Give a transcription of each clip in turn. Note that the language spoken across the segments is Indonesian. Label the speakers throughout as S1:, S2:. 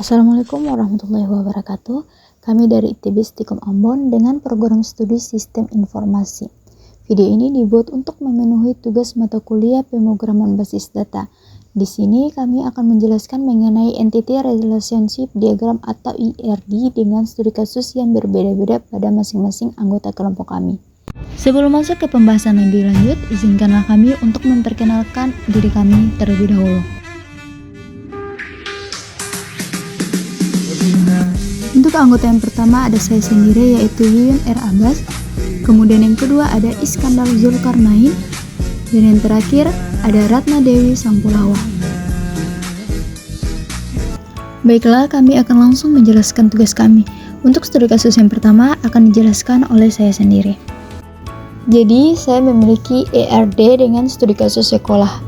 S1: Assalamualaikum warahmatullahi wabarakatuh. Kami dari ITB Stikom Ambon dengan program studi Sistem Informasi. Video ini dibuat untuk memenuhi tugas mata kuliah pemrograman basis data. Di sini kami akan menjelaskan mengenai Entity Relationship Diagram atau ERD dengan studi kasus yang berbeda-beda pada masing-masing anggota kelompok kami. Sebelum masuk ke pembahasan lebih lanjut, izinkanlah kami untuk memperkenalkan diri kami terlebih dahulu. Untuk anggota yang pertama ada saya sendiri, yaitu Yuyun R. Abbas. Kemudian yang kedua ada Iskandar Zulkarnain. Dan yang terakhir ada Ratna Dewi Sampulawa. Baiklah, kami akan langsung menjelaskan tugas kami. Untuk studi kasus yang pertama akan dijelaskan oleh saya sendiri. Jadi, saya memiliki ERD dengan studi kasus sekolah.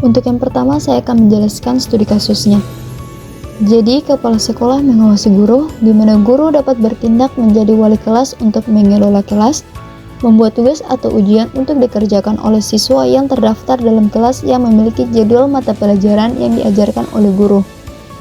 S1: Untuk yang pertama saya akan menjelaskan studi kasusnya. Jadi, kepala sekolah mengawasi guru, di mana guru dapat bertindak menjadi wali kelas untuk mengelola kelas, membuat tugas atau ujian untuk dikerjakan oleh siswa yang terdaftar dalam kelas yang memiliki jadwal mata pelajaran yang diajarkan oleh guru.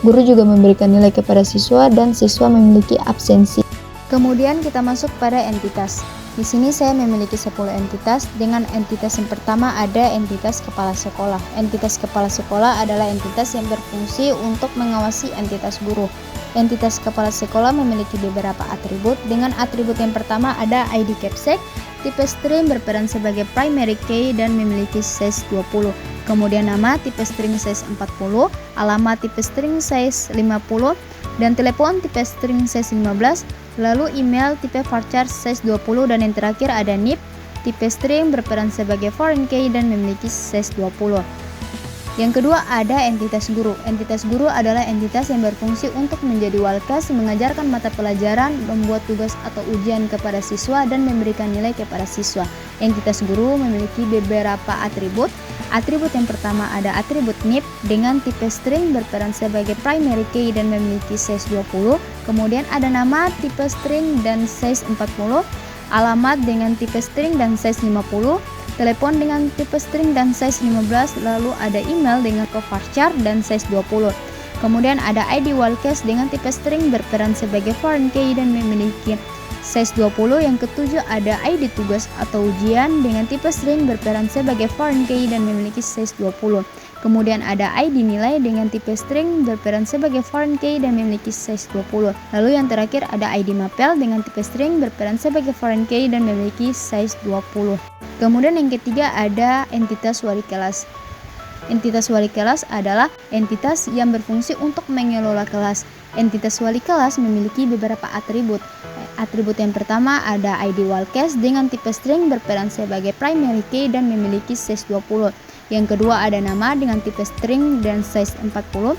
S1: Guru juga memberikan nilai kepada siswa dan siswa memiliki absensi. Kemudian kita masuk pada entitas. Di sini saya memiliki 10 entitas. Dengan entitas yang pertama ada entitas kepala sekolah. Entitas kepala sekolah adalah entitas yang berfungsi untuk mengawasi entitas guru. Entitas kepala sekolah memiliki beberapa atribut. Dengan atribut yang pertama ada ID Capsek, tipe string berperan sebagai primary key dan memiliki size 20. Kemudian nama tipe string size 40, alamat tipe string size 50, dan telepon tipe string size 15. Lalu email tipe varchar size 20 dan yang terakhir ada NIP tipe string berperan sebagai foreign key dan memiliki size 20. Yang kedua ada entitas guru. Entitas guru adalah entitas yang berfungsi untuk menjadi walkas, mengajarkan mata pelajaran, membuat tugas atau ujian kepada siswa dan memberikan nilai kepada siswa. Entitas guru memiliki beberapa atribut. Atribut yang pertama ada atribut NIP dengan tipe string berperan sebagai primary key dan memiliki size 20. Kemudian ada nama tipe string dan size 40, alamat dengan tipe string dan size 50, telepon dengan tipe string dan size 15, lalu ada email dengan varchar dan size 20. Kemudian ada ID Walkes dengan tipe string berperan sebagai foreign key dan memiliki size 20. Yang ketujuh ada ID tugas atau ujian dengan tipe string berperan sebagai foreign key dan memiliki size 20. Kemudian ada ID nilai dengan tipe string berperan sebagai foreign key dan memiliki size 20. Lalu yang terakhir ada ID mapel dengan tipe string berperan sebagai foreign key dan memiliki size 20. Kemudian yang ketiga ada entitas wali kelas. Entitas wali kelas adalah entitas yang berfungsi untuk mengelola kelas. Entitas wali kelas memiliki beberapa atribut. Atribut yang pertama ada ID Walkes dengan tipe string berperan sebagai primary key dan memiliki size 20. Yang kedua ada nama dengan tipe string dan size 40.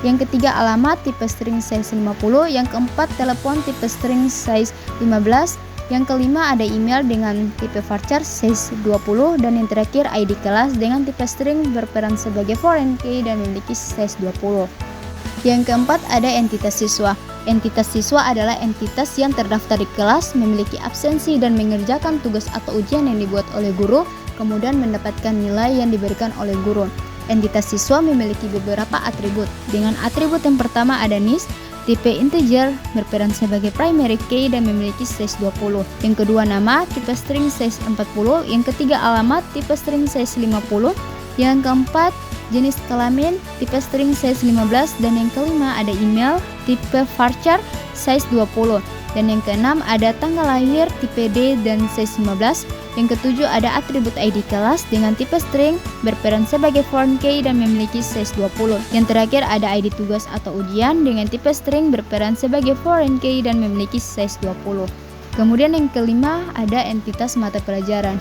S1: Yang ketiga alamat tipe string size 50. Yang keempat telepon tipe string size 15. Yang kelima ada email dengan tipe varchar size 20. Dan yang terakhir ID kelas dengan tipe string berperan sebagai foreign key dan memiliki size 20. Yang keempat ada entitas siswa. Entitas siswa adalah entitas yang terdaftar di kelas, memiliki absensi dan mengerjakan tugas atau ujian yang dibuat oleh guru, kemudian mendapatkan nilai yang diberikan oleh guru. Entitas siswa memiliki beberapa atribut. Dengan atribut yang pertama ada NIS, tipe integer berperan sebagai primary key dan memiliki size 20. Yang kedua nama, tipe string size 40. Yang ketiga alamat, tipe string size 50. Yang keempat jenis kelamin, tipe string size 15. Dan yang kelima ada email, tipe varchar size 20. Dan yang keenam ada tanggal lahir, tipe D dan size 15. Yang ketujuh ada atribut ID kelas dengan tipe string berperan sebagai foreign key dan memiliki size 20. Yang terakhir ada ID tugas atau ujian dengan tipe string berperan sebagai foreign key dan memiliki size 20. Kemudian yang kelima ada entitas mata pelajaran.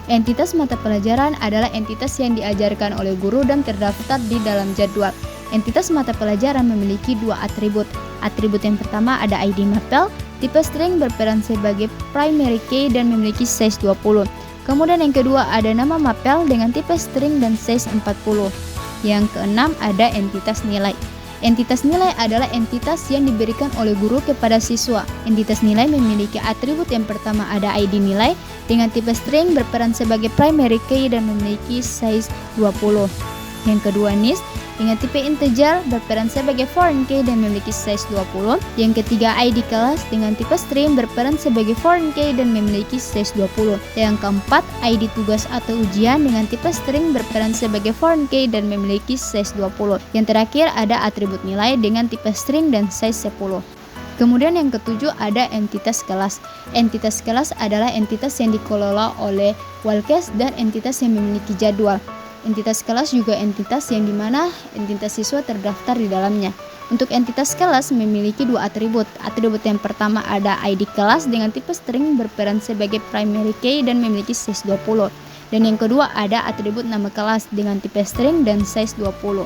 S1: Entitas mata pelajaran adalah entitas yang diajarkan oleh guru dan terdaftar di dalam jadwal. Entitas mata pelajaran memiliki dua atribut. Atribut yang pertama ada ID mapel, tipe string berperan sebagai primary key dan memiliki size 20. Kemudian yang kedua ada nama mapel dengan tipe string dan size 40. Yang keenam ada entitas nilai. Entitas nilai adalah entitas yang diberikan oleh guru kepada siswa. Entitas nilai memiliki atribut yang pertama ada ID nilai dengan tipe string berperan sebagai primary key dan memiliki size 20. Yang kedua NIS dengan tipe integer berperan sebagai foreign key dan memiliki size 20. Yang ketiga ID kelas dengan tipe string berperan sebagai foreign key dan memiliki size 20. Yang keempat ID tugas atau ujian dengan tipe string berperan sebagai foreign key dan memiliki size 20. Yang terakhir ada atribut nilai dengan tipe string dan size 10. Kemudian yang ketujuh ada entitas kelas. Entitas kelas adalah entitas yang dikelola oleh Wildcast dan entitas yang memiliki jadwal. Entitas kelas juga entitas yang dimana entitas siswa terdaftar di dalamnya. Untuk entitas kelas memiliki dua atribut. Atribut yang pertama ada ID kelas dengan tipe string berperan sebagai primary key dan memiliki size 20. Dan yang kedua ada atribut nama kelas dengan tipe string dan size 20.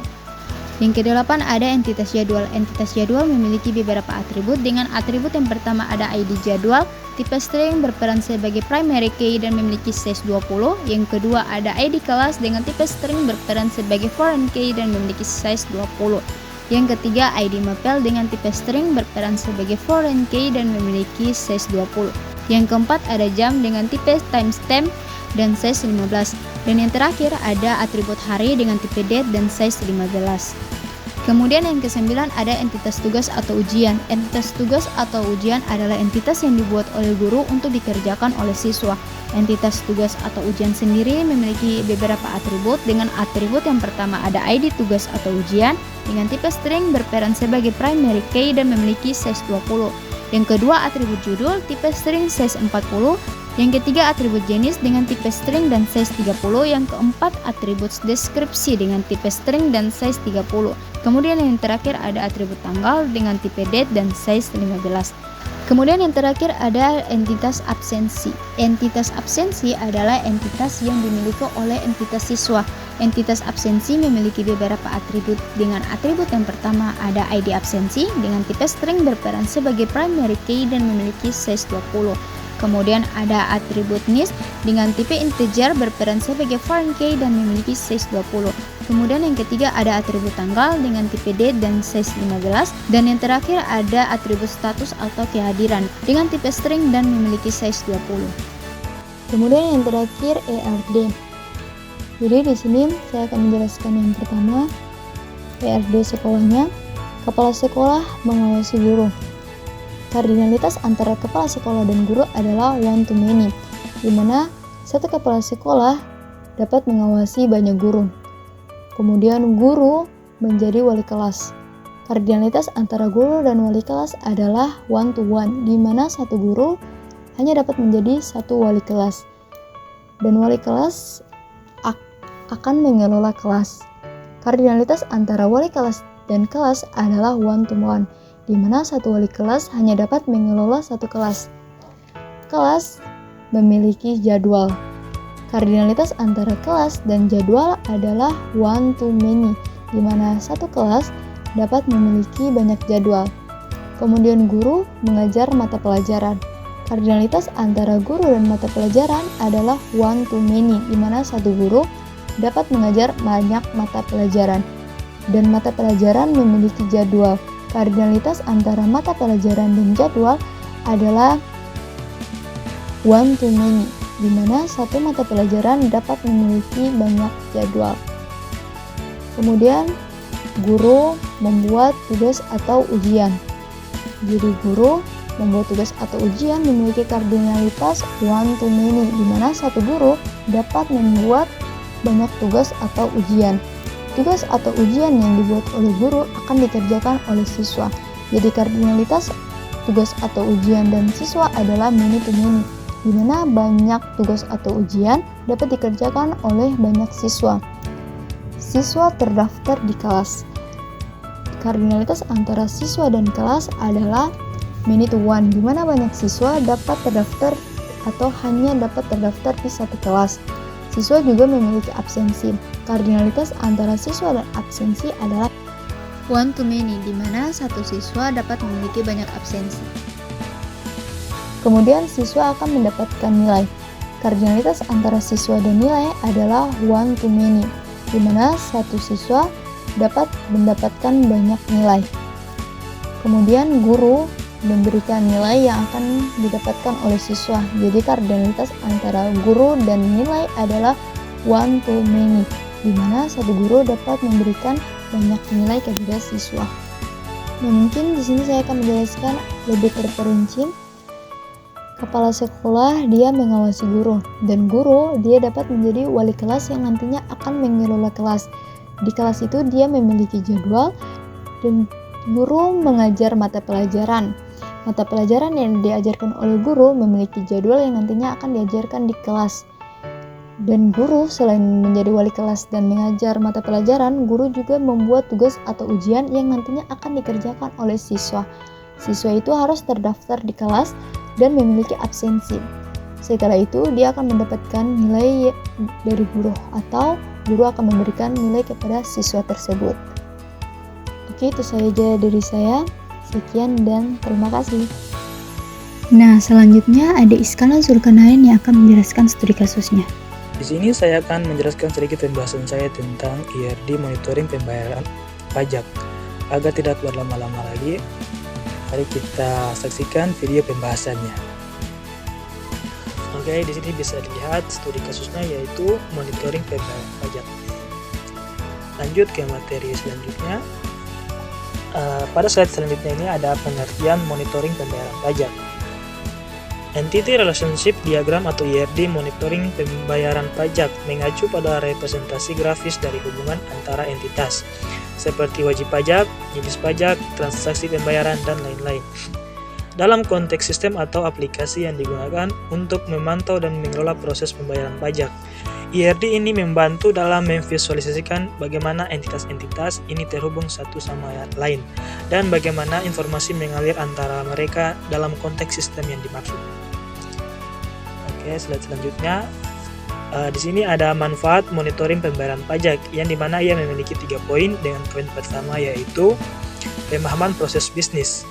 S1: Yang kedelapan ada entitas jadwal. Entitas jadwal memiliki beberapa atribut. Dengan atribut yang pertama ada ID jadwal, tipe string berperan sebagai primary key dan memiliki size 20. Yang kedua ada ID kelas dengan tipe string berperan sebagai foreign key dan memiliki size 20. Yang ketiga ID mapel dengan tipe string berperan sebagai foreign key dan memiliki size 20. Yang keempat ada jam dengan tipe timestamp dan size 15. Dan yang terakhir ada atribut hari dengan tipe date dan size 15. Kemudian yang kesembilan ada entitas tugas atau ujian. Entitas tugas atau ujian adalah entitas yang dibuat oleh guru untuk dikerjakan oleh siswa. Entitas tugas atau ujian sendiri memiliki beberapa atribut. Dengan atribut yang pertama ada ID tugas atau ujian dengan tipe string berperan sebagai primary key dan memiliki size 20. Yang kedua atribut judul tipe string size 40. Yang ketiga atribut jenis dengan tipe string dan size 30. Yang keempat atribut deskripsi dengan tipe string dan size 30. Kemudian yang terakhir ada atribut tanggal dengan tipe date dan size 15. Kemudian yang terakhir ada entitas absensi. Entitas absensi adalah entitas yang dimiliki oleh entitas siswa. Entitas absensi memiliki beberapa atribut. Dengan atribut yang pertama ada ID absensi dengan tipe string berperan sebagai primary key dan memiliki size 20. Kemudian ada atribut NIS dengan tipe integer berperan sebagai foreign key dan memiliki size 20. Kemudian yang ketiga ada atribut tanggal dengan tipe date dan size 15. Dan yang terakhir ada atribut status atau kehadiran dengan tipe string dan memiliki size 20. Kemudian yang terakhir ERD. Jadi di sini saya akan menjelaskan yang pertama ERD sekolahnya. Kepala sekolah mengawasi guru. Kardinalitas antara kepala sekolah dan guru adalah one to many, di mana satu kepala sekolah dapat mengawasi banyak guru. Kemudian guru menjadi wali kelas. Kardinalitas antara guru dan wali kelas adalah one to one, di mana satu guru hanya dapat menjadi satu wali kelas. Dan wali kelas akan mengelola kelas. Kardinalitas antara wali kelas dan kelas adalah one to one, di mana satu wali kelas hanya dapat mengelola satu kelas. Kelas memiliki jadwal. Kardinalitas antara kelas dan jadwal adalah one to many, di mana satu kelas dapat memiliki banyak jadwal. Kemudian guru mengajar mata pelajaran. Kardinalitas antara guru dan mata pelajaran adalah one to many, di mana satu guru dapat mengajar banyak mata pelajaran. Dan mata pelajaran memiliki jadwal. Kardinalitas antara mata pelajaran dan jadwal adalah one to many, di mana satu mata pelajaran dapat memiliki banyak jadwal. Kemudian guru membuat tugas atau ujian. Jadi guru membuat tugas atau ujian memiliki kardinalitas one to many, di mana satu guru dapat membuat banyak tugas atau ujian. Tugas atau ujian yang dibuat oleh guru akan dikerjakan oleh siswa. Jadi kardinalitas tugas atau ujian dan siswa adalah many to many, di mana banyak tugas atau ujian dapat dikerjakan oleh banyak siswa. Siswa terdaftar di kelas. Kardinalitas antara siswa dan kelas adalah many to one, di mana banyak siswa dapat terdaftar atau hanya dapat terdaftar di satu kelas. Siswa juga memiliki absensi. Kardinalitas antara siswa dan absensi adalah one to many, di mana satu siswa dapat memiliki banyak absensi. Kemudian siswa akan mendapatkan nilai. Kardinalitas antara siswa dan nilai adalah one to many, di mana satu siswa dapat mendapatkan banyak nilai. Kemudian guru memberikan nilai yang akan didapatkan oleh siswa. Jadi kardinalitas antara guru dan nilai adalah one to many, di mana satu guru dapat memberikan banyak nilai kepada siswa. Nah, mungkin di sini saya akan menjelaskan lebih terperinci. Kepala sekolah dia mengawasi guru, dan guru dia dapat menjadi wali kelas yang nantinya akan mengelola kelas. Di kelas itu dia memiliki jadwal, dan guru mengajar mata pelajaran. Mata pelajaran yang diajarkan oleh guru memiliki jadwal yang nantinya akan diajarkan di kelas. Dan guru selain menjadi wali kelas dan mengajar mata pelajaran, guru juga membuat tugas atau ujian yang nantinya akan dikerjakan oleh siswa. Siswa itu harus terdaftar di kelas dan memiliki absensi. Setelah itu dia akan mendapatkan nilai dari guru atau guru akan memberikan nilai kepada siswa tersebut. Oke, itu saja dari saya. Sekian dan terima kasih. Nah, selanjutnya ada Iskandar Zulkarnain yang akan menjelaskan studi kasusnya.
S2: Di sini saya akan menjelaskan sedikit pembahasan saya tentang IRD monitoring pembayaran pajak. Agar tidak berlama-lama lagi, mari kita saksikan video pembahasannya. Oke, di sini bisa dilihat studi kasusnya yaitu monitoring pembayaran pajak. Lanjut ke materi selanjutnya. Pada slide selanjutnya ini ada pengertian monitoring pembayaran pajak. Entity Relationship Diagram atau IRD monitoring pembayaran pajak mengacu pada representasi grafis dari hubungan antara entitas, seperti wajib pajak, jenis pajak, transaksi pembayaran, dan lain-lain. Dalam konteks sistem atau aplikasi yang digunakan untuk memantau dan mengelola proses pembayaran pajak, IRD ini membantu dalam memvisualisasikan bagaimana entitas-entitas ini terhubung satu sama lain dan bagaimana informasi mengalir antara mereka dalam konteks sistem yang dimaksud. Oke, slide selanjutnya. Di sini ada manfaat monitoring pembayaran pajak yang dimana ia memiliki 3 poin, dengan poin pertama yaitu pemahaman proses bisnis.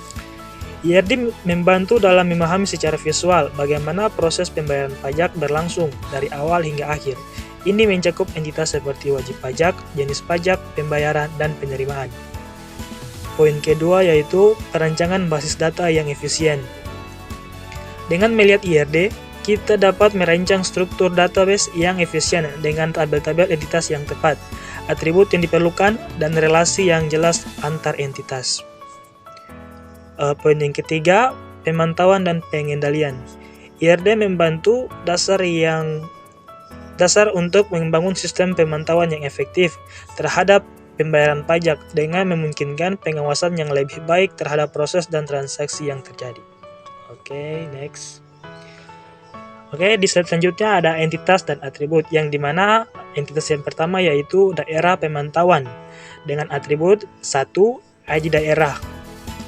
S2: IRD membantu dalam memahami secara visual bagaimana proses pembayaran pajak berlangsung dari awal hingga akhir. Ini mencakup entitas seperti wajib pajak, jenis pajak, pembayaran, dan penerimaan. Poin kedua yaitu perancangan basis data yang efisien. Dengan melihat IRD, kita dapat merancang struktur database yang efisien dengan tabel-tabel entitas yang tepat, atribut yang diperlukan, dan relasi yang jelas antar entitas. Poin yang ketiga, pemantauan dan pengendalian. IRD membantu dasar untuk membangun sistem pemantauan yang efektif terhadap pembayaran pajak dengan memungkinkan pengawasan yang lebih baik terhadap proses dan transaksi yang terjadi. Oke, next. Oke, di slide selanjutnya ada entitas dan atribut, yang dimana entitas yang pertama yaitu daerah pemantauan dengan atribut 1, ID daerah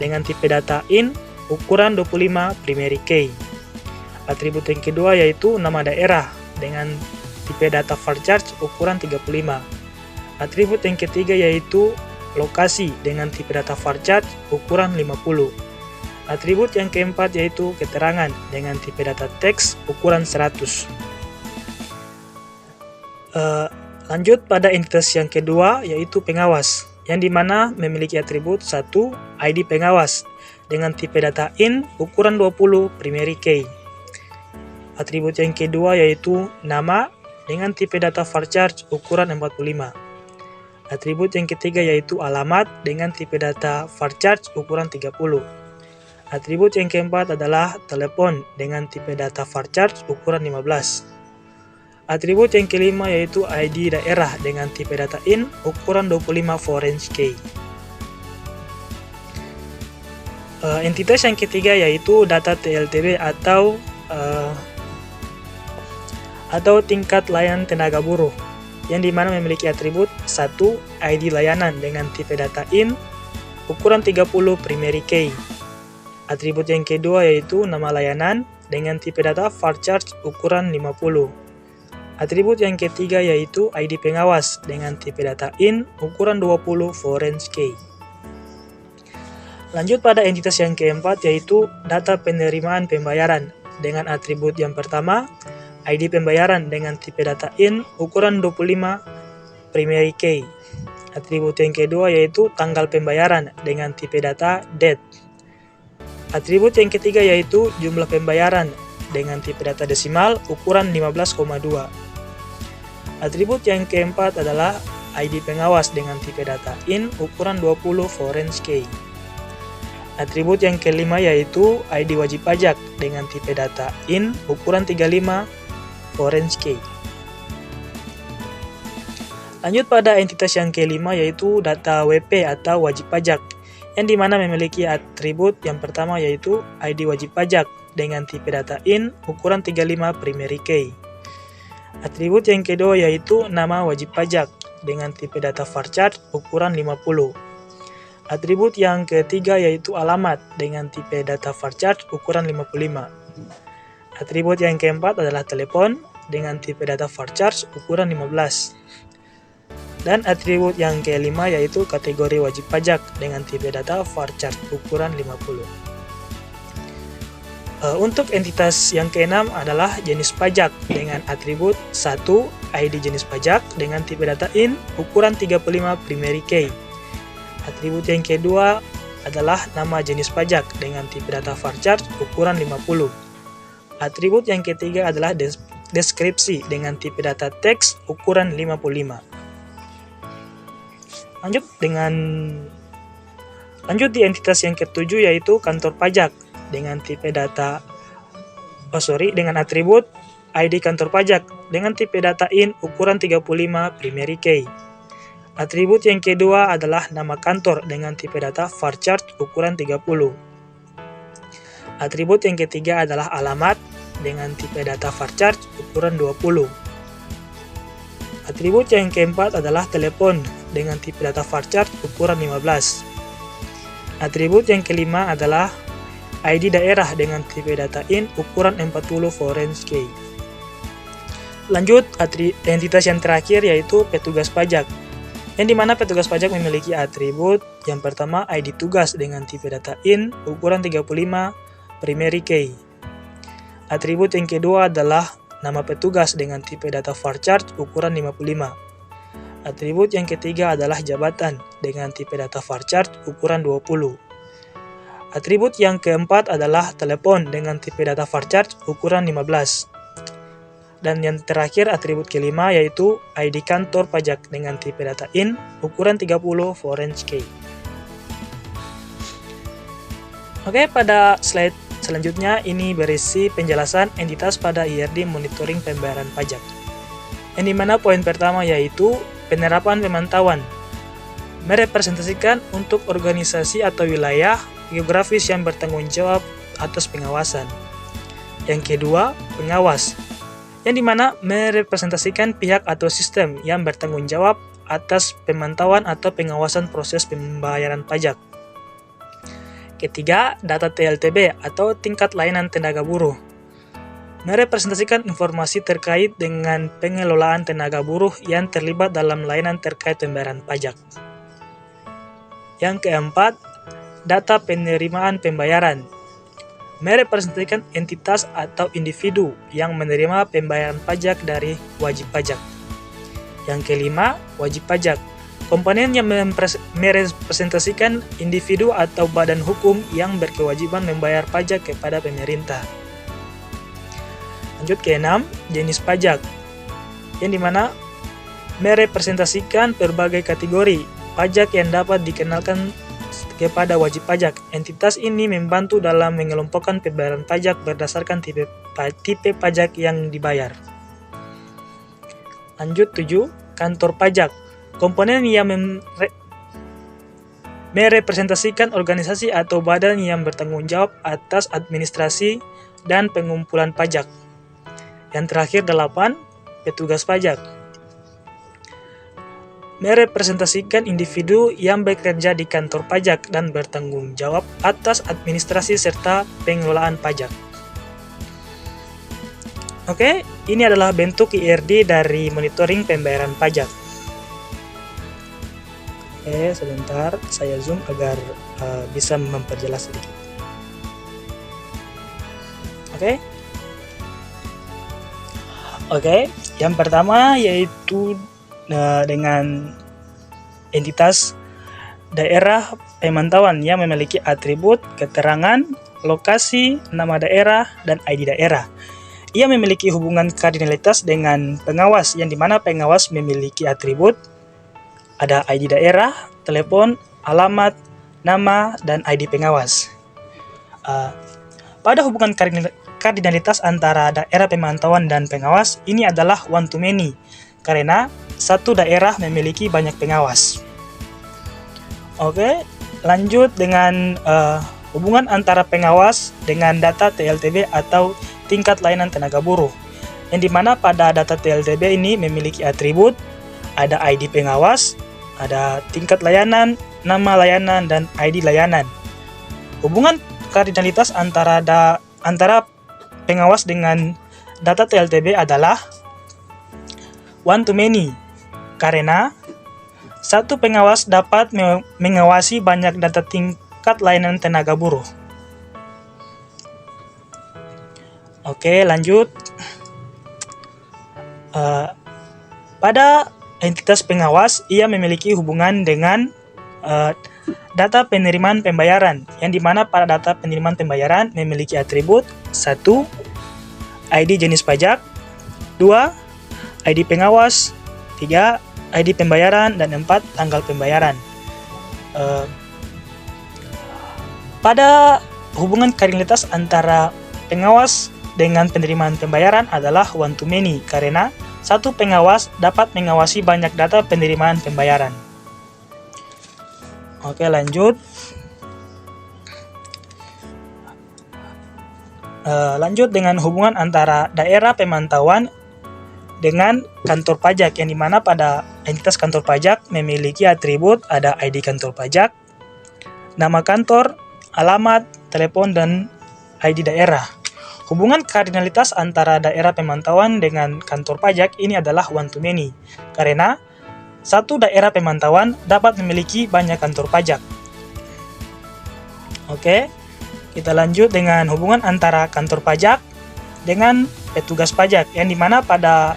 S2: dengan tipe data IN ukuran 25 primary key. Atribut yang kedua yaitu nama daerah dengan tipe data varchar ukuran 35. Atribut yang ketiga yaitu lokasi dengan tipe data varchar ukuran 50. Atribut yang keempat yaitu keterangan dengan tipe data teks ukuran 100. Lanjut pada entitas yang kedua yaitu pengawas, yang dimana memiliki atribut 1, ID pengawas dengan tipe data IN ukuran 20 primary key. Atribut yang kedua yaitu nama dengan tipe data varchar ukuran 45. Atribut yang ketiga yaitu alamat dengan tipe data varchar ukuran 30. Atribut yang keempat adalah telepon dengan tipe data varchar ukuran 15. Atribut yang kelima yaitu ID daerah dengan tipe data IN ukuran 25 foreign key. Entitas yang ketiga yaitu data TLTB atau tingkat layanan tenaga buruh, yang dimana memiliki atribut 1, ID layanan dengan tipe data IN ukuran 30 primary key. Atribut yang kedua yaitu nama layanan dengan tipe data varchar ukuran 50. Atribut yang ketiga yaitu ID pengawas dengan tipe data IN ukuran 20 foreign key. Lanjut pada entitas yang keempat yaitu data penerimaan pembayaran dengan atribut yang pertama ID pembayaran dengan tipe data IN ukuran 25 primary key. Atribut yang kedua yaitu tanggal pembayaran dengan tipe data date. Atribut yang ketiga yaitu jumlah pembayaran dengan tipe data desimal ukuran 15,2. Atribut yang keempat adalah ID pengawas dengan tipe data IN ukuran 20 foreign key. Atribut yang kelima yaitu ID wajib pajak dengan tipe data IN ukuran 35 foreign key. Lanjut pada entitas yang kelima yaitu data WP atau wajib pajak, yang dimana memiliki atribut yang pertama yaitu ID wajib pajak dengan tipe data IN ukuran 35 primary key. Atribut yang kedua yaitu nama wajib pajak dengan tipe data varchar ukuran 50. Atribut yang ketiga yaitu alamat dengan tipe data varchar ukuran 55. Atribut yang keempat adalah telepon dengan tipe data varchar ukuran 15. Dan atribut yang kelima yaitu kategori wajib pajak dengan tipe data varchar ukuran 50. Untuk entitas yang keenam adalah jenis pajak dengan atribut 1 ID jenis pajak dengan tipe data IN ukuran 35 primary key. Atribut yang kedua adalah nama jenis pajak dengan tipe data varchar ukuran 50. Atribut yang ketiga adalah deskripsi dengan tipe data teks ukuran 55. Lanjut di entitas yang ketujuh yaitu kantor pajak dengan dengan atribut ID kantor pajak dengan tipe data IN ukuran 35 primary key. Atribut yang kedua adalah nama kantor dengan tipe data varchar ukuran 30. Atribut yang ketiga adalah alamat dengan tipe data varchar ukuran 20. Atribut yang keempat adalah telepon dengan tipe data varchar ukuran 15. Atribut yang kelima adalah ID daerah dengan tipe data IN ukuran 40 foreign key. Lanjut, entitas yang terakhir yaitu petugas pajak, yang dimana petugas pajak memiliki atribut yang pertama ID tugas dengan tipe data IN ukuran 35 primary key. Atribut yang kedua adalah nama petugas dengan tipe data varchar ukuran 55. Atribut yang ketiga adalah jabatan dengan tipe data varchar ukuran 20. Atribut yang keempat adalah telepon dengan tipe data varchar ukuran 15. Dan yang terakhir atribut kelima yaitu ID kantor pajak dengan tipe data IN ukuran 30 foreign key. Oke, pada slide selanjutnya ini berisi penjelasan entitas pada IRD monitoring pembayaran pajak. Yang dimana poin pertama yaitu penerapan pemantauan merepresentasikan untuk organisasi atau wilayah geografis yang bertanggung jawab atas pengawasan. Yang kedua, pengawas, yang dimana merepresentasikan pihak atau sistem yang bertanggung jawab atas pemantauan atau pengawasan proses pembayaran pajak. Ketiga, data TLTB atau tingkat layanan tenaga buruh, merepresentasikan informasi terkait dengan pengelolaan tenaga buruh yang terlibat dalam layanan terkait pembayaran pajak. Yang keempat, data penerimaan pembayaran, merepresentasikan entitas atau individu yang menerima pembayaran pajak dari wajib pajak. Yang kelima, wajib pajak, komponen yang merepresentasikan individu atau badan hukum yang berkewajiban membayar pajak kepada pemerintah. Lanjut ke 6, jenis pajak, yang dimana merepresentasikan berbagai kategori pajak yang dapat dikenalkan kepada wajib pajak. Entitas ini membantu dalam mengelompokkan pembayaran pajak berdasarkan tipe pajak yang dibayar. Lanjut 7, kantor pajak, komponen yang merepresentasikan organisasi atau badan yang bertanggung jawab atas administrasi dan pengumpulan pajak. Yang terakhir 8, petugas pajak, merepresentasikan individu yang bekerja di kantor pajak dan bertanggung jawab atas administrasi serta pengelolaan pajak. Oke, ini adalah bentuk IRD dari monitoring pembayaran pajak. Oke, sebentar saya zoom agar bisa memperjelas sedikit. Oke, yang pertama yaitu dengan entitas daerah pemantauan yang memiliki atribut, keterangan, lokasi, nama daerah, dan ID daerah. ia memiliki hubungan kardinalitas dengan pengawas, yang dimana pengawas memiliki atribut, ada ID daerah, telepon, alamat, nama, dan ID pengawas. Pada hubungan kardinalitas antara daerah pemantauan dan pengawas, ini adalah one to many, karena satu daerah memiliki banyak pengawas. Oke, lanjut dengan hubungan antara pengawas dengan data TLTB atau tingkat layanan tenaga buruh, yang dimana pada data TLTB ini memiliki atribut, ada ID pengawas, ada tingkat layanan, nama layanan, dan ID layanan. Hubungan kardinalitas antara pengawas dengan data TLTB adalah one to many, karena satu pengawas dapat mengawasi banyak data tingkat layanan tenaga buruh. Oke, lanjut. Pada entitas pengawas, ia memiliki hubungan dengan data penerimaan pembayaran, yang dimana pada data penerimaan pembayaran memiliki atribut 1. ID jenis pajak, 2. ID pengawas, 3. ID pembayaran, dan 4. Tanggal pembayaran. Pada hubungan kardinalitas antara pengawas dengan penerimaan pembayaran adalah one to many, karena satu pengawas dapat mengawasi banyak data penerimaan pembayaran. Oke, lanjut. Lanjut dengan hubungan antara daerah pemantauan dengan kantor pajak, yang dimana pada entitas kantor pajak memiliki atribut, ada ID kantor pajak, nama kantor, alamat, telepon, dan ID daerah. Hubungan kardinalitas antara daerah pemantauan dengan kantor pajak ini adalah one to many, karena satu daerah pemantauan dapat memiliki banyak kantor pajak. Oke, kita lanjut dengan hubungan antara kantor pajak dengan petugas pajak, yang dimana pada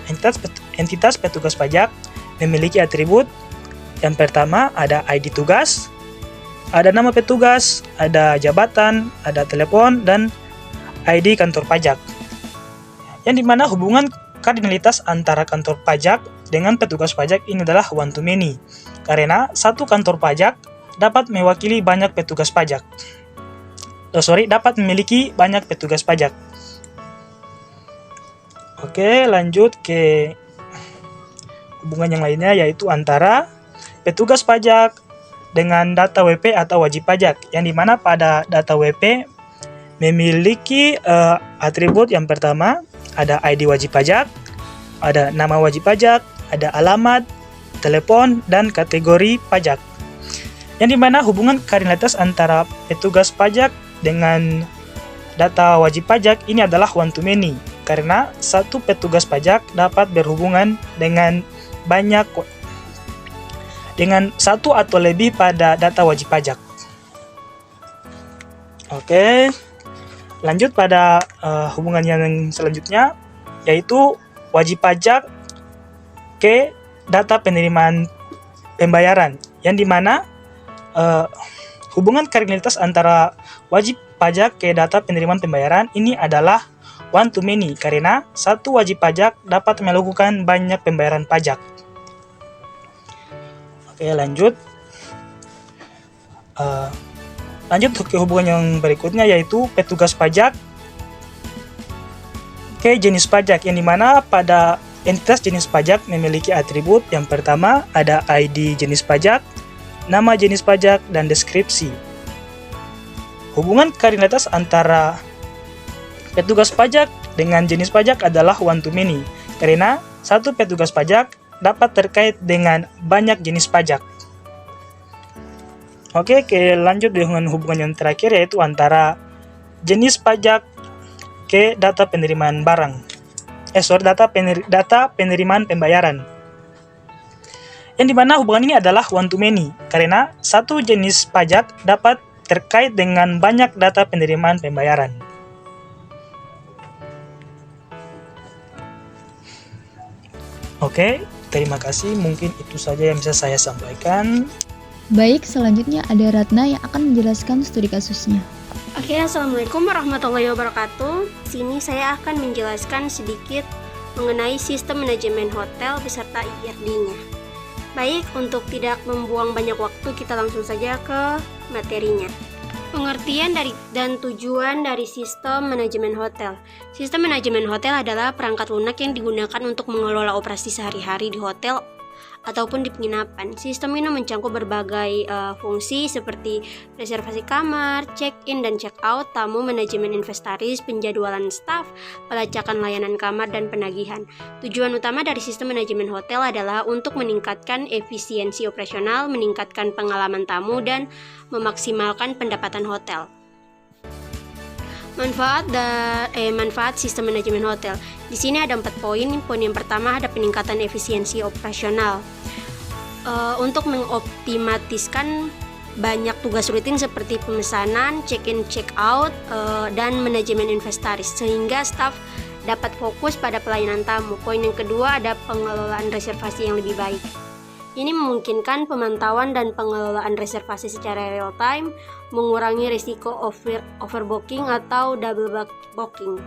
S2: entitas petugas pajak memiliki atribut. Yang pertama ada ID tugas, ada nama petugas, ada jabatan, ada telepon, dan ID kantor pajak. Yang dimana hubungan kardinalitas antara kantor pajak dengan petugas pajak ini adalah one to many, karena satu kantor pajak dapat mewakili banyak petugas pajak. Dapat memiliki banyak petugas pajak. Oke, lanjut ke hubungan yang lainnya, yaitu antara petugas pajak dengan data WP atau wajib pajak, yang dimana pada data WP memiliki atribut. Yang pertama ada ID wajib pajak, ada nama wajib pajak, ada alamat, telepon, dan kategori pajak. Yang dimana hubungan kardinalitas antara petugas pajak dengan data wajib pajak ini adalah one to many, karena satu petugas pajak dapat berhubungan dengan satu atau lebih pada data wajib pajak. Oke, lanjut pada hubungan yang selanjutnya, yaitu wajib pajak ke data penerimaan pembayaran, yang dimana hubungan kardinalitas antara wajib pajak ke data penerimaan pembayaran ini adalah one to many, karena satu wajib pajak dapat melakukan banyak pembayaran pajak. Oke, lanjut. Lanjut ke hubungan yang berikutnya, yaitu petugas pajak ke jenis pajak, yang dimana pada entitas jenis pajak memiliki atribut. Yang pertama ada ID jenis pajak, nama jenis pajak, dan deskripsi. Hubungan kardinalitas antara petugas pajak dengan jenis pajak adalah one to many, karena satu petugas pajak dapat terkait dengan banyak jenis pajak. Oke, lanjut dengan hubungan yang terakhir, yaitu antara jenis pajak ke data penerimaan barang. Data penerimaan pembayaran. Yang dimana hubungan ini adalah one to many, karena satu jenis pajak dapat terkait dengan banyak data penerimaan pembayaran. Oke, terima kasih. Mungkin itu saja yang bisa saya sampaikan.
S1: Baik, selanjutnya ada Ratna yang akan menjelaskan studi kasusnya.
S3: Oke, assalamualaikum warahmatullahi wabarakatuh. Sini saya akan menjelaskan sedikit mengenai sistem manajemen hotel beserta IRD-nya. Baik, untuk tidak membuang banyak waktu, kita langsung saja ke materinya. Pengertian dan tujuan dari sistem manajemen hotel. Sistem manajemen hotel adalah perangkat lunak yang digunakan untuk mengelola operasi sehari-hari di hotel ataupun di penginapan. Sistem ini mencakup berbagai fungsi seperti reservasi kamar, check-in dan check-out, tamu, manajemen inventaris, penjadwalan staf, pelacakan layanan kamar, dan penagihan. Tujuan utama dari sistem manajemen hotel adalah untuk meningkatkan efisiensi operasional, meningkatkan pengalaman tamu, dan memaksimalkan pendapatan hotel. Manfaat sistem manajemen hotel. Di sini ada 4 poin. Poin yang pertama ada peningkatan efisiensi operasional. Untuk mengoptimatiskan banyak tugas rutin seperti pemesanan, check-in, check-out, dan manajemen inventaris sehingga staf dapat fokus pada pelayanan tamu. Poin yang kedua ada pengelolaan reservasi yang lebih baik. Ini memungkinkan pemantauan dan pengelolaan reservasi secara real time, mengurangi risiko overbooking atau double booking.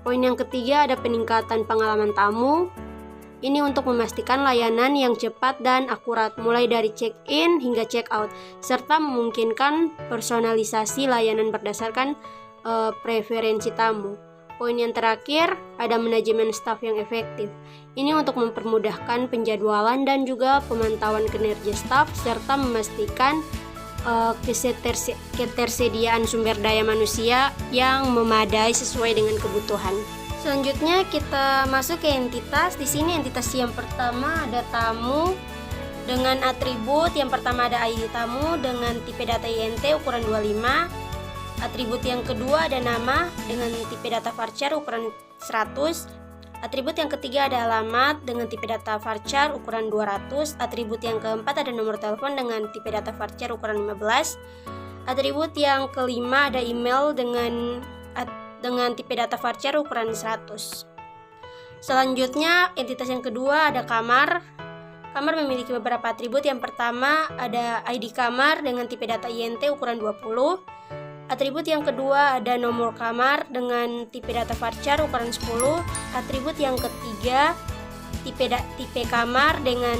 S3: Poin yang ketiga ada peningkatan pengalaman tamu. Ini untuk memastikan layanan yang cepat dan akurat, mulai dari check-in hingga check-out, serta memungkinkan personalisasi layanan berdasarkan preferensi tamu. Poin yang terakhir ada manajemen staf yang efektif. Ini untuk mempermudahkan penjadwalan dan juga pemantauan kinerja staf serta memastikan ketersediaan sumber daya manusia yang memadai sesuai dengan kebutuhan. Selanjutnya kita masuk ke entitas. Di sini entitas yang pertama ada tamu dengan atribut. Yang pertama ada ID tamu dengan tipe data INT ukuran 25. Atribut yang kedua ada nama dengan tipe data varchar ukuran 100. Atribut yang ketiga ada alamat dengan tipe data varchar ukuran 200. Atribut yang keempat ada nomor telepon dengan tipe data varchar ukuran 15. Atribut yang kelima ada email dengan tipe data varchar ukuran 100. Selanjutnya entitas yang kedua ada kamar. Kamar memiliki beberapa atribut. Yang pertama ada ID kamar dengan tipe data INT ukuran 20. Atribut yang kedua ada nomor kamar dengan tipe data varchar ukuran 10. Atribut yang ketiga tipe kamar dengan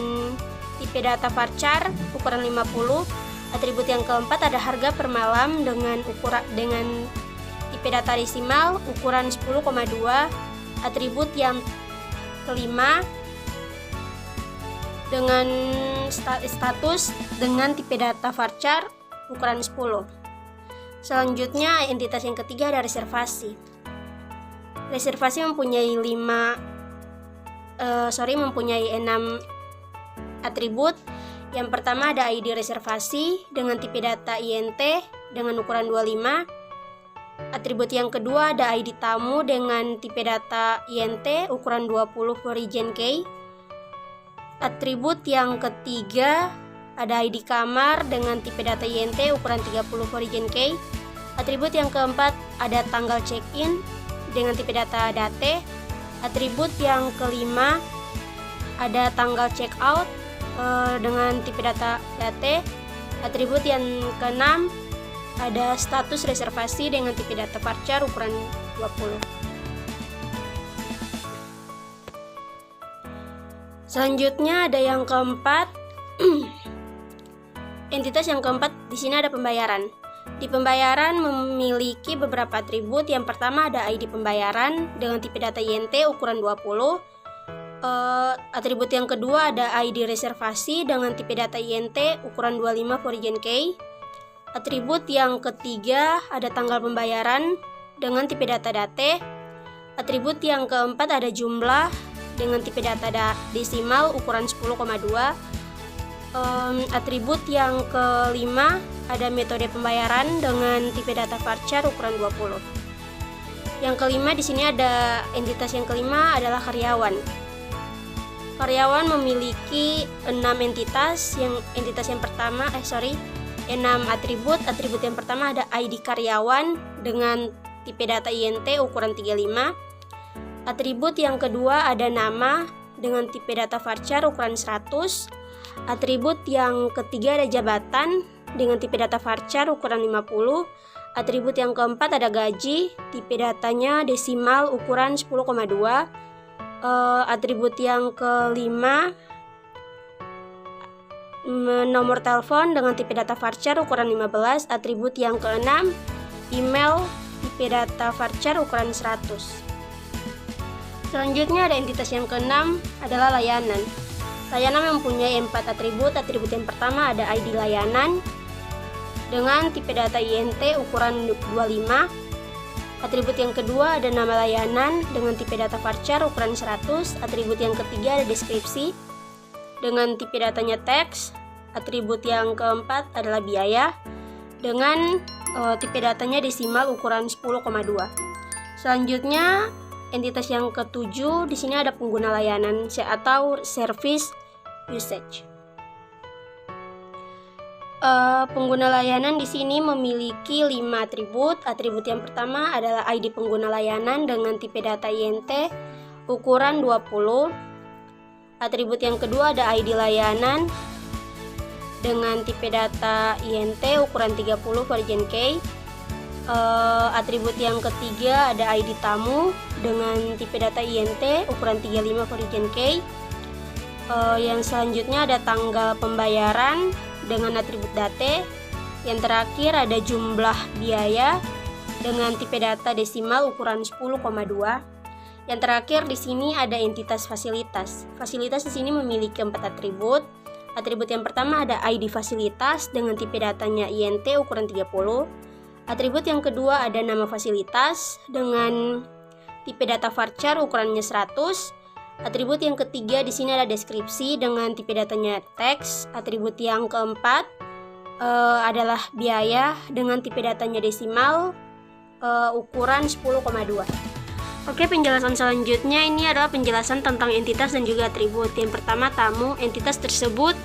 S3: tipe data varchar ukuran 50. Atribut yang keempat ada harga per malam dengan tipe data desimal ukuran 10,2. Atribut yang kelima dengan status dengan tipe data varchar ukuran 10. Selanjutnya entitas yang ketiga ada reservasi. Reservasi mempunyai 6 atribut. Yang pertama ada ID reservasi dengan tipe data INT dengan ukuran 25. Atribut yang kedua ada ID tamu dengan tipe data INT ukuran 20 for region K. Atribut yang ketiga ada ID kamar dengan tipe data INT ukuran 30 for region K. Atribut yang keempat ada tanggal check-in dengan tipe data date. Atribut yang kelima ada tanggal check-out dengan tipe data date. Atribut yang keenam ada status reservasi dengan tipe data varchar ukuran 20. Selanjutnya ada yang keempat. Entitas yang keempat di sini ada pembayaran. Di pembayaran memiliki beberapa atribut. Yang pertama ada ID pembayaran dengan tipe data INT ukuran 20. Atribut yang kedua ada ID reservasi dengan tipe data INT ukuran 25 for region K. Atribut yang ketiga ada tanggal pembayaran dengan tipe data date. Atribut yang keempat ada jumlah dengan tipe data desimal ukuran 10,2. Atribut yang kelima ada metode pembayaran dengan tipe data varchar ukuran 20. Yang kelima di sini ada entitas yang kelima adalah karyawan. Karyawan memiliki 6 entitas. Entitas yang pertama 6 atribut. Atribut yang pertama ada ID karyawan dengan tipe data INT ukuran 35. Atribut yang kedua ada nama dengan tipe data varchar ukuran 100. Atribut yang ketiga ada jabatan dengan tipe data varchar ukuran 50. Atribut yang keempat ada gaji, tipe datanya desimal ukuran 10,2. Atribut yang kelima nomor telepon dengan tipe data varchar ukuran 15. Atribut yang keenam email, tipe data varchar ukuran 100. Selanjutnya ada entitas yang keenam adalah layanan. Layanan mempunyai 4 atribut. Atribut yang pertama ada ID layanan dengan tipe data INT ukuran 25. Atribut yang kedua ada nama layanan dengan tipe data varchar ukuran 100. Atribut yang ketiga ada deskripsi dengan tipe datanya teks. Atribut yang keempat adalah biaya dengan tipe datanya desimal ukuran 10,2. Selanjutnya entitas yang ketujuh di sini ada pengguna layanan atau service usage. Pengguna layanan di sini memiliki 5 atribut. Atribut yang pertama adalah ID pengguna layanan dengan tipe data INT ukuran 20. Atribut yang kedua ada ID layanan dengan tipe data INT ukuran 30 Virgin K. Atribut yang ketiga ada ID tamu dengan tipe data INT ukuran 35 Virgin K. Yang selanjutnya ada tanggal pembayaran dengan atribut date. Yang terakhir ada jumlah biaya dengan tipe data desimal ukuran 10,2. Yang terakhir di sini ada entitas fasilitas. Fasilitas di sini memiliki 4 atribut. Atribut yang pertama ada ID fasilitas dengan tipe datanya INT ukuran 30. Atribut yang kedua ada nama fasilitas dengan tipe data varchar ukurannya 100. Atribut yang ketiga di sini ada deskripsi dengan tipe datanya teks. Atribut yang keempat adalah biaya dengan tipe datanya desimal ukuran 10,2. Oke, penjelasan selanjutnya ini adalah penjelasan tentang entitas dan juga atribut. Yang pertama tamu. Entitas tersebut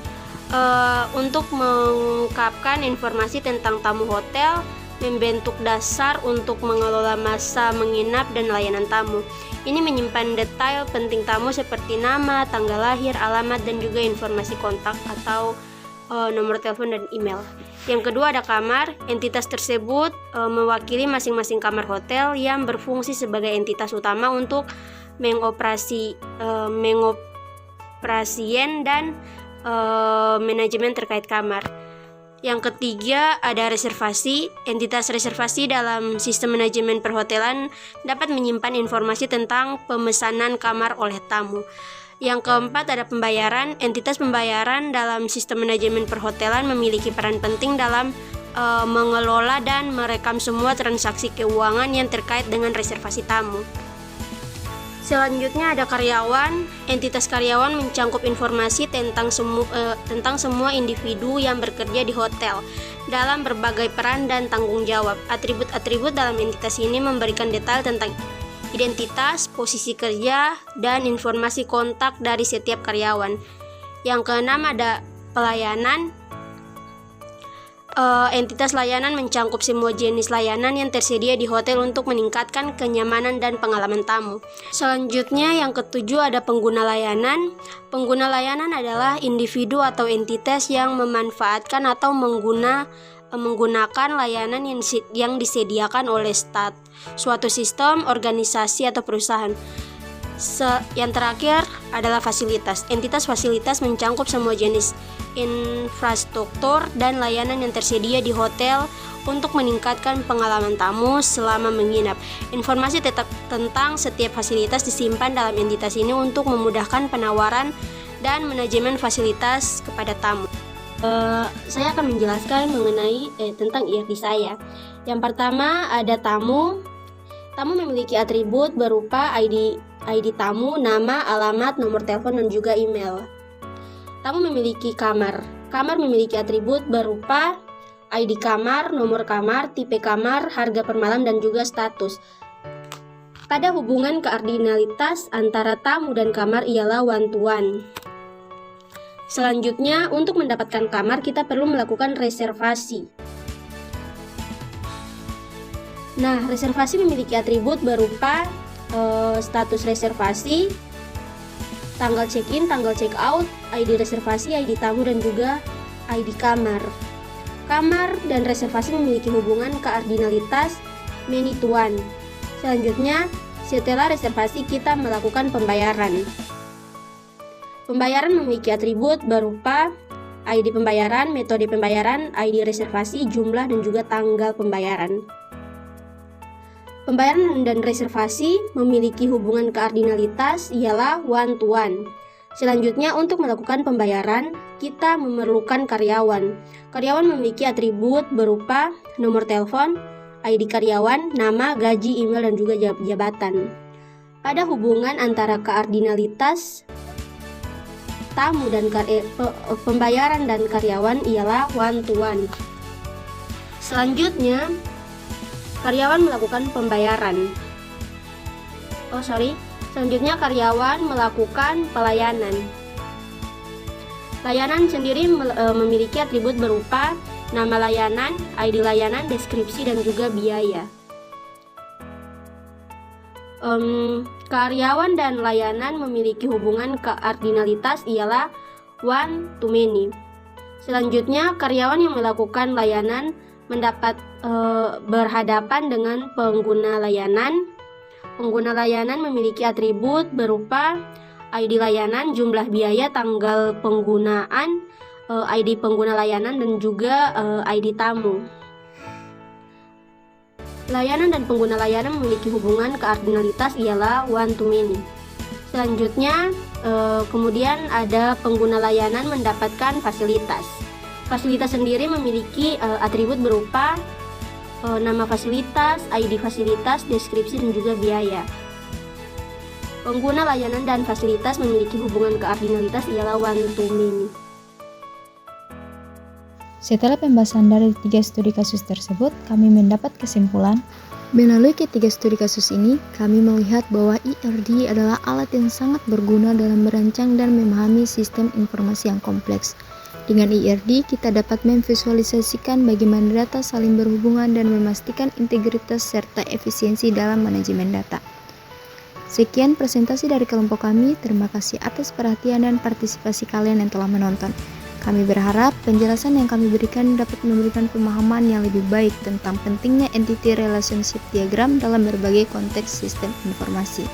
S3: untuk mengungkapkan informasi tentang tamu hotel, membentuk dasar untuk mengelola masa menginap dan layanan tamu. Ini menyimpan detail penting tamu seperti nama, tanggal lahir, alamat, dan juga informasi kontak atau nomor telepon dan email. Yang kedua ada kamar. Entitas tersebut mewakili masing-masing kamar hotel yang berfungsi sebagai entitas utama untuk mengoperasian dan manajemen terkait kamar. Yang ketiga ada reservasi. Entitas reservasi dalam sistem manajemen perhotelan dapat menyimpan informasi tentang pemesanan kamar oleh tamu. Yang keempat ada pembayaran. Entitas pembayaran dalam sistem manajemen perhotelan memiliki peran penting dalam mengelola dan merekam semua transaksi keuangan yang terkait dengan reservasi tamu. Selanjutnya ada karyawan. Entitas karyawan mencangkup informasi tentang semua individu yang bekerja di hotel dalam berbagai peran dan tanggung jawab. Atribut-atribut dalam entitas ini memberikan detail tentang identitas, posisi kerja, dan informasi kontak dari setiap karyawan. Yang keenam ada pelayanan. Entitas layanan mencangkup semua jenis layanan yang tersedia di hotel untuk meningkatkan kenyamanan dan pengalaman tamu. Selanjutnya yang ketujuh ada pengguna layanan. Pengguna layanan adalah individu atau entitas yang memanfaatkan atau menggunakan layanan yang disediakan oleh suatu sistem, organisasi, atau perusahaan. Yang terakhir adalah fasilitas. Entitas fasilitas mencangkup semua jenis infrastruktur dan layanan yang tersedia di hotel untuk meningkatkan pengalaman tamu selama menginap. Informasi tentang setiap fasilitas disimpan dalam entitas ini untuk memudahkan penawaran dan manajemen fasilitas kepada tamu. Saya akan menjelaskan mengenai tentang IRD saya. Yang pertama ada tamu. Tamu memiliki atribut berupa ID tamu, nama, alamat, nomor telepon, dan juga email. Tamu memiliki kamar. Kamar memiliki atribut berupa ID kamar, nomor kamar, tipe kamar, harga per malam, dan juga status. Pada hubungan kardinalitas antara tamu dan kamar ialah one-to-one. Selanjutnya, untuk mendapatkan kamar kita perlu melakukan reservasi. Nah, reservasi memiliki atribut berupa status reservasi, tanggal check-in, tanggal check-out, ID reservasi, ID tamu, dan juga ID kamar. Kamar dan reservasi memiliki hubungan keardinalitas many to one. Selanjutnya, setelah reservasi kita melakukan pembayaran. Pembayaran memiliki atribut berupa ID pembayaran, metode pembayaran, ID reservasi, jumlah, dan juga tanggal pembayaran. Pembayaran dan reservasi memiliki hubungan keardinalitas ialah one to one. Selanjutnya, untuk melakukan pembayaran, kita memerlukan karyawan. Karyawan memiliki atribut berupa nomor telepon, ID karyawan, nama, gaji, email, dan juga jabatan. Pada hubungan antara keardinalitas tamu dan pembayaran dan karyawan ialah one to one. Selanjutnya, karyawan melakukan pembayaran. Selanjutnya karyawan melakukan pelayanan. Layanan sendiri memiliki atribut berupa nama layanan, ID layanan, deskripsi, dan juga biaya. Karyawan dan layanan memiliki hubungan keardinalitas ialah one to many. Selanjutnya, karyawan yang melakukan layanan mendapat berhadapan dengan pengguna layanan. Pengguna layanan memiliki atribut berupa ID layanan, jumlah biaya, tanggal penggunaan, ID pengguna layanan, dan juga ID tamu. Layanan dan pengguna layanan memiliki hubungan keardinalitas ialah one to many. Selanjutnya, kemudian ada pengguna layanan mendapatkan fasilitas. Fasilitas sendiri memiliki atribut berupa nama fasilitas, ID fasilitas, deskripsi, dan juga biaya. Pengguna layanan dan fasilitas memiliki hubungan keardinalitas ialah one to many.
S1: Setelah pembahasan dari 3 studi kasus tersebut, kami mendapat kesimpulan. Melalui ketiga studi kasus ini, kami melihat bahwa IRD adalah alat yang sangat berguna dalam merancang dan memahami sistem informasi yang kompleks. Dengan IRD, kita dapat memvisualisasikan bagaimana data saling berhubungan dan memastikan integritas serta efisiensi dalam manajemen data. Sekian presentasi dari kelompok kami. Terima kasih atas perhatian dan partisipasi kalian yang telah menonton. Kami berharap penjelasan yang kami berikan dapat memberikan pemahaman yang lebih baik tentang pentingnya entity relationship diagram dalam berbagai konteks sistem informasi.